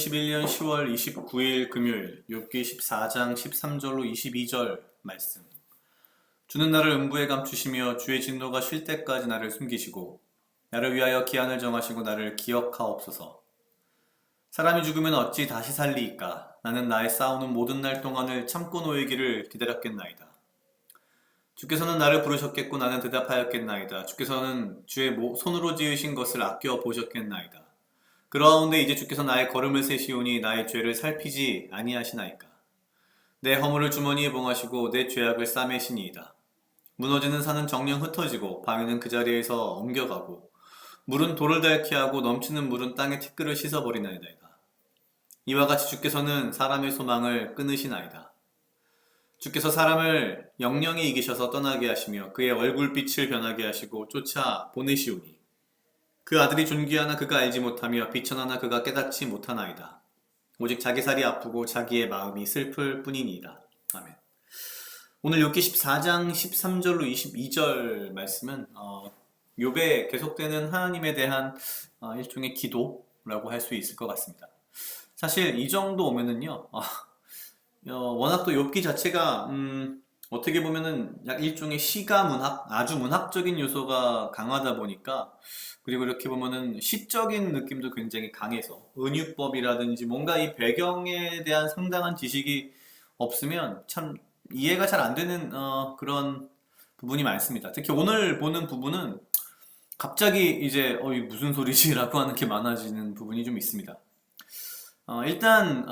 2021년 10월 29일 금요일 욥기 14장 13절로 22절 말씀. 주는 나를 음부에 감추시며 주의 진노가 쉴 때까지 나를 숨기시고 나를 위하여 기한을 정하시고 나를 기억하옵소서. 사람이 죽으면 어찌 다시 살리이까? 나는 나의 싸우는 모든 날 동안을 참고 놓이기를 기다렸겠나이다. 주께서는 나를 부르셨겠고 나는 대답하였겠나이다. 주께서는 주의 손으로 지으신 것을 아껴 보셨겠나이다. 그러하온데 이제 주께서 나의 걸음을 세시오니 나의 죄를 살피지 아니하시나이까. 내 허물을 주머니에 봉하시고 내 죄악을 싸매시니이다. 무너지는 산은 정령 흩어지고 바위는 그 자리에서 옮겨가고 물은 돌을 닳게 하고 넘치는 물은 땅의 티끌을 씻어버리나이다. 이와 같이 주께서는 사람의 소망을 끊으시나이다. 주께서 사람을 영영히 이기셔서 떠나게 하시며 그의 얼굴빛을 변하게 하시고 쫓아 보내시오니 그 아들이 존귀하나 그가 알지 못하며 비천하나 그가 깨닫지 못하나이다. 오직 자기 살이 아프고 자기의 마음이 슬플 뿐이니이다. 아멘. 오늘 욥기 14장 13절로 22절 말씀은 욥에 계속되는 하나님에 대한 일종의 기도라고 할 수 있을 것 같습니다. 사실 이 정도 오면은요, 워낙 또 욥기 자체가 어떻게 보면은 약 일종의 시가 문학, 아주 문학적인 요소가 강하다 보니까, 그리고 이렇게 보면은 시적인 느낌도 굉장히 강해서 은유법이라든지 뭔가 이 배경에 대한 상당한 지식이 없으면 참 이해가 잘 안 되는 그런 부분이 많습니다. 특히 오늘 보는 부분은 갑자기 이제 이게 무슨 소리지? 라고 하는 게 많아지는 부분이 좀 있습니다. 일단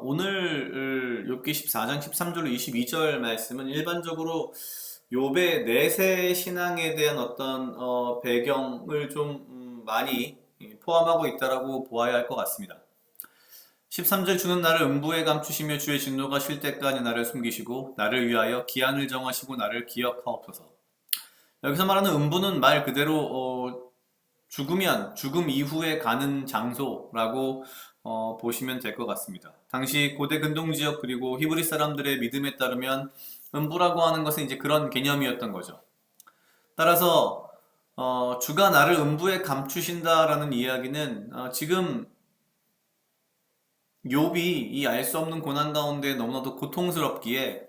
오늘 욥기 14장 13절로 22절 말씀은 일반적으로 욥의 내세 신앙에 대한 어떤 배경을 좀 많이 포함하고 있다라고 보아야 할 것 같습니다. 13절 주는 나를 음부에 감추시며 주의 진노가 쉴 때까지 나를 숨기시고 나를 위하여 기한을 정하시고 나를 기억하옵소서. 여기서 말하는 음부는 말 그대로 죽으면 죽음 이후에 가는 장소라고 보시면 될 것 같습니다. 당시 고대 근동 지역 그리고 히브리 사람들의 믿음에 따르면 음부라고 하는 것은 이제 그런 개념이었던 거죠. 따라서 주가 나를 음부에 감추신다라는 이야기는 지금 욥이 이 알 수 없는 고난 가운데 너무나도 고통스럽기에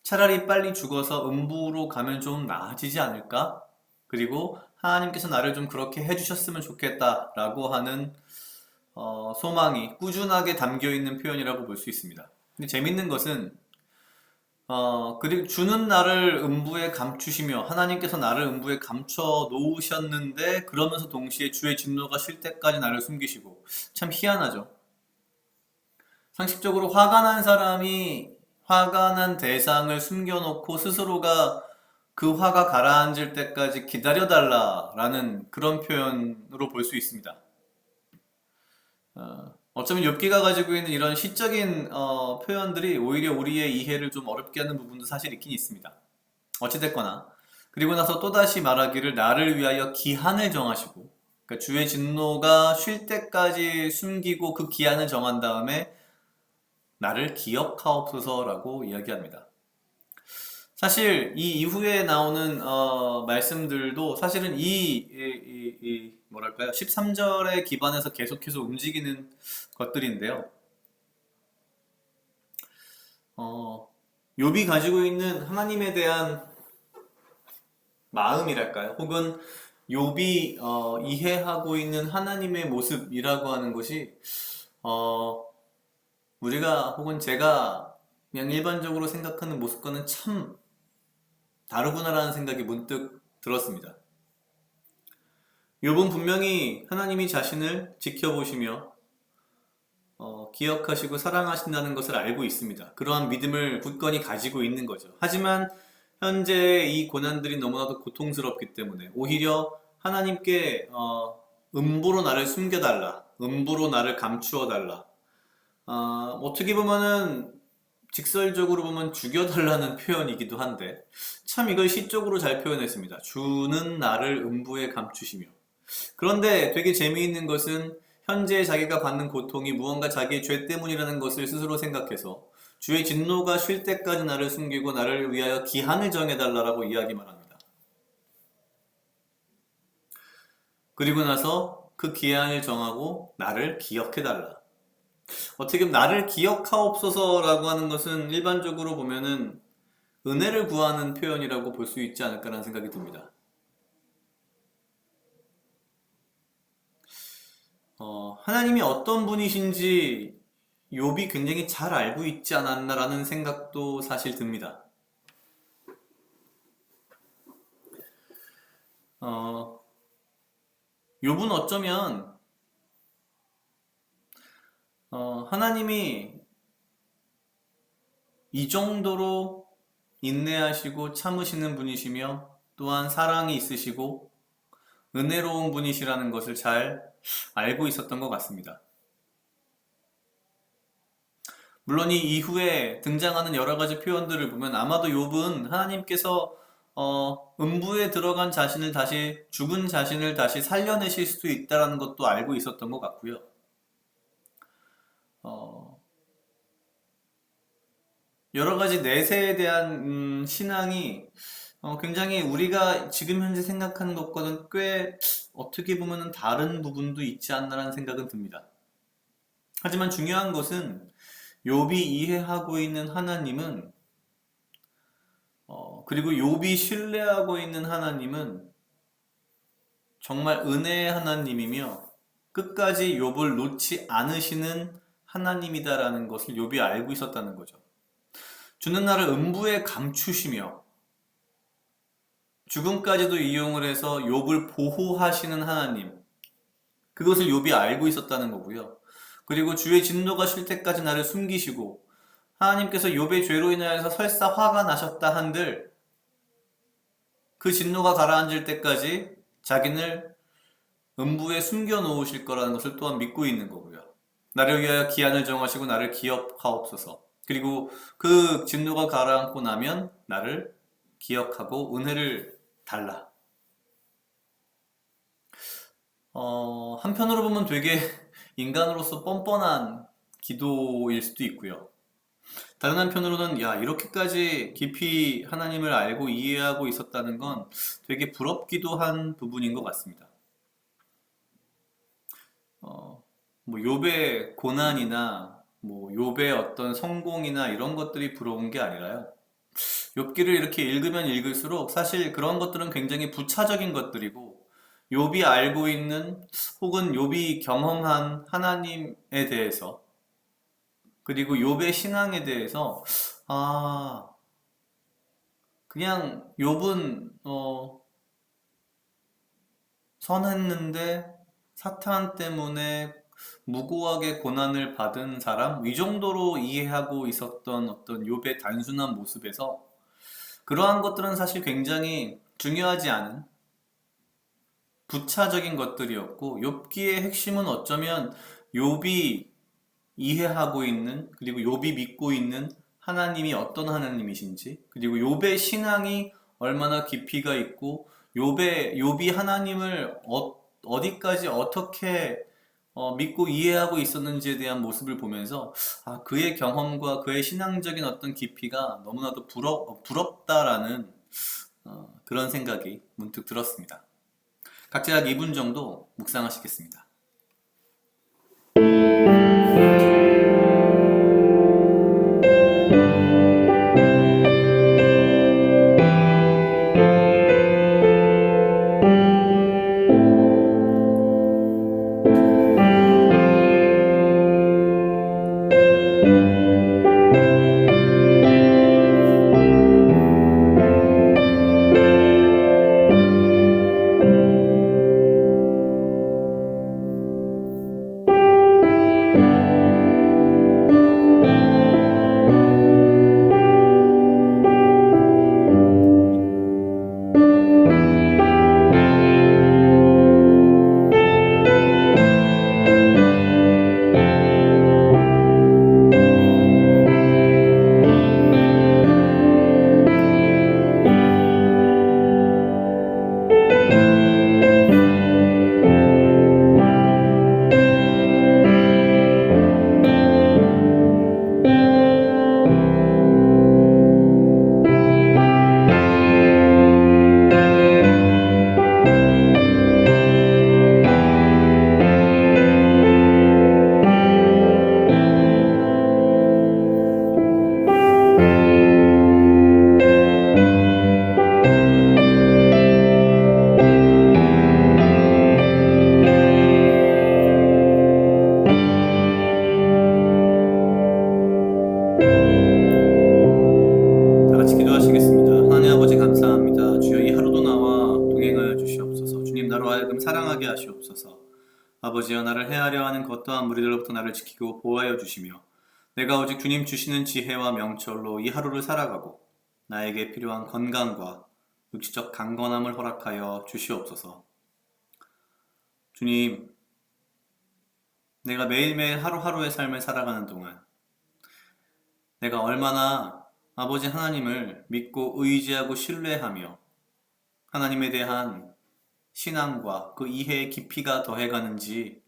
차라리 빨리 죽어서 음부로 가면 좀 나아지지 않을까? 그리고 하나님께서 나를 좀 그렇게 해주셨으면 좋겠다라고 하는 소망이 꾸준하게 담겨 있는 표현이라고 볼 수 있습니다. 근데 재밌는 것은 그리고 주는 나를 음부에 감추시며 하나님께서 나를 음부에 감춰 놓으셨는데 그러면서 동시에 주의 진노가 쉴 때까지 나를 숨기시고 참 희한하죠. 상식적으로 화가 난 사람이 화가 난 대상을 숨겨놓고 스스로가 그 화가 가라앉을 때까지 기다려달라라는 그런 표현으로 볼 수 있습니다. 어쩌면 욥기가 가지고 있는 이런 시적인 표현들이 오히려 우리의 이해를 좀 어렵게 하는 부분도 사실 있긴 있습니다. 어찌됐거나 그리고 나서 또다시 말하기를 나를 위하여 기한을 정하시고 그러니까 주의 진노가 쉴 때까지 숨기고 그 기한을 정한 다음에 나를 기억하옵소서라고 이야기합니다. 사실 이 이후에 나오는 말씀들도 사실은 뭐랄까요 13절에 기반해서 계속해서 움직이는 것들인데요. 욥이 가지고 있는 하나님에 대한 마음이랄까요? 혹은 욥이 이해하고 있는 하나님의 모습이라고 하는 것이 우리가 혹은 제가 그냥 일반적으로 생각하는 모습과는 참 다르구나라는 생각이 문득 들었습니다. 욥은 분명히 하나님이 자신을 지켜보시며 기억하시고 사랑하신다는 것을 알고 있습니다. 그러한 믿음을 굳건히 가지고 있는 거죠. 하지만 현재 이 고난들이 너무나도 고통스럽기 때문에 오히려 하나님께 음부로 나를 숨겨달라, 음부로 나를 감추어달라, 어떻게 보면은 직설적으로 보면 죽여달라는 표현이기도 한데 참 이걸 시적으로 잘 표현했습니다. 주는 나를 음부에 감추시며. 그런데 되게 재미있는 것은 현재 자기가 받는 고통이 무언가 자기의 죄 때문이라는 것을 스스로 생각해서 주의 진노가 쉴 때까지 나를 숨기고 나를 위하여 기한을 정해달라고 이야기만 합니다. 그리고 나서 그 기한을 정하고 나를 기억해달라. 어떻게 보면 나를 기억하옵소서라고 하는 것은 일반적으로 보면은 은혜를 구하는 표현이라고 볼 수 있지 않을까라는 생각이 듭니다. 하나님이 어떤 분이신지 욥이 굉장히 잘 알고 있지 않았나라는 생각도 사실 듭니다. 욥은 어쩌면 하나님이 이 정도로 인내하시고 참으시는 분이시며 또한 사랑이 있으시고 은혜로운 분이시라는 것을 잘 알고 있었던 것 같습니다. 물론 이 이후에 등장하는 여러 가지 표현들을 보면 아마도 욥은 하나님께서 음부에 들어간 자신을 다시 죽은 자신을 다시 살려내실 수도 있다는 것도 알고 있었던 것 같고요. 여러 가지 내세에 대한 신앙이 굉장히 우리가 지금 현재 생각하는 것과는 꽤 어떻게 보면 다른 부분도 있지 않나라는 생각은 듭니다. 하지만 중요한 것은 욥이 이해하고 있는 하나님은 그리고 욥이 신뢰하고 있는 하나님은 정말 은혜의 하나님이며 끝까지 욥을 놓지 않으시는 하나님이다라는 것을 욥이 알고 있었다는 거죠. 주는 나를 음부에 감추시며 죽음까지도 이용을 해서 욥을 보호하시는 하나님, 그것을 욥이 알고 있었다는 거고요. 그리고 주의 진노가 쉴 때까지 나를 숨기시고 하나님께서 욥의 죄로 인하여서 설사 화가 나셨다 한들 그 진노가 가라앉을 때까지 자기를 음부에 숨겨 놓으실 거라는 것을 또한 믿고 있는 거고요. 나를 위하여 기한을 정하시고 나를 기억하옵소서. 그리고 그 진노가 가라앉고 나면 나를 기억하고 은혜를 달라. 한편으로 보면 되게 인간으로서 뻔뻔한 기도일 수도 있고요. 다른 한편으로는 야, 이렇게까지 깊이 하나님을 알고 이해하고 있었다는 건 되게 부럽기도 한 부분인 것 같습니다. 뭐 욥의 고난이나 뭐 욥의 어떤 성공이나 이런 것들이 부러운 게 아니라요. 욥기를 이렇게 읽으면 읽을수록 사실 그런 것들은 굉장히 부차적인 것들이고 욥이 알고 있는 혹은 욥이 경험한 하나님에 대해서 그리고 욥의 신앙에 대해서 그냥 욥은 선했는데 사탄 때문에 무고하게 고난을 받은 사람 이 정도로 이해하고 있었던 어떤 욥의 단순한 모습에서 그러한 것들은 사실 굉장히 중요하지 않은 부차적인 것들이었고 욥기의 핵심은 어쩌면 욥이 이해하고 있는 그리고 욥이 믿고 있는 하나님이 어떤 하나님이신지 그리고 욥의 신앙이 얼마나 깊이가 있고 욥이 하나님을 어디까지 어떻게 믿고 이해하고 있었는지에 대한 모습을 보면서 그의 경험과 그의 신앙적인 어떤 깊이가 너무나도 부럽다라는 그런 생각이 문득 들었습니다. 각자 약 2분 정도 묵상하시겠습니다. 아버지여, 나를 해하려 하는 것떠한 무리들로부터 나를 지키고 보호하여 주시며 내가 오직 주님 주시는 지혜와 명철로 이 하루를 살아가고 나에게 필요한 건강과 육체적 강건함을 허락하여 주시옵소서. 주님, 내가 매일매일 하루하루의 삶을 살아가는 동안 내가 얼마나 아버지 하나님을 믿고 의지하고 신뢰하며 하나님에 대한 신앙과 그 이해의 깊이가 더해가는지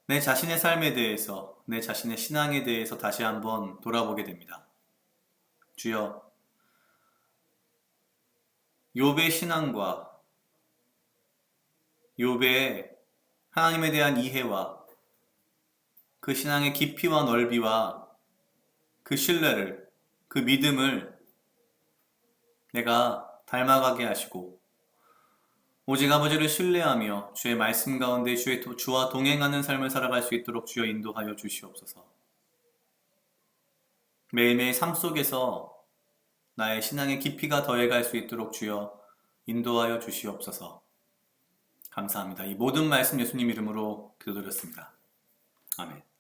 내 자신의 삶에 대해서, 내 자신의 신앙에 대해서 다시 한번 돌아보게 됩니다. 주여, 욥의 신앙과 욥의 하나님에 대한 이해와 그 신앙의 깊이와 넓이와 그 신뢰를, 그 믿음을 내가 닮아가게 하시고 오직 아버지를 신뢰하며 주의 말씀 가운데 주와 동행하는 삶을 살아갈 수 있도록 주여 인도하여 주시옵소서. 매일매일 삶 속에서 나의 신앙의 깊이가 더해갈 수 있도록 주여 인도하여 주시옵소서. 감사합니다. 이 모든 말씀 예수님 이름으로 기도드렸습니다. 아멘.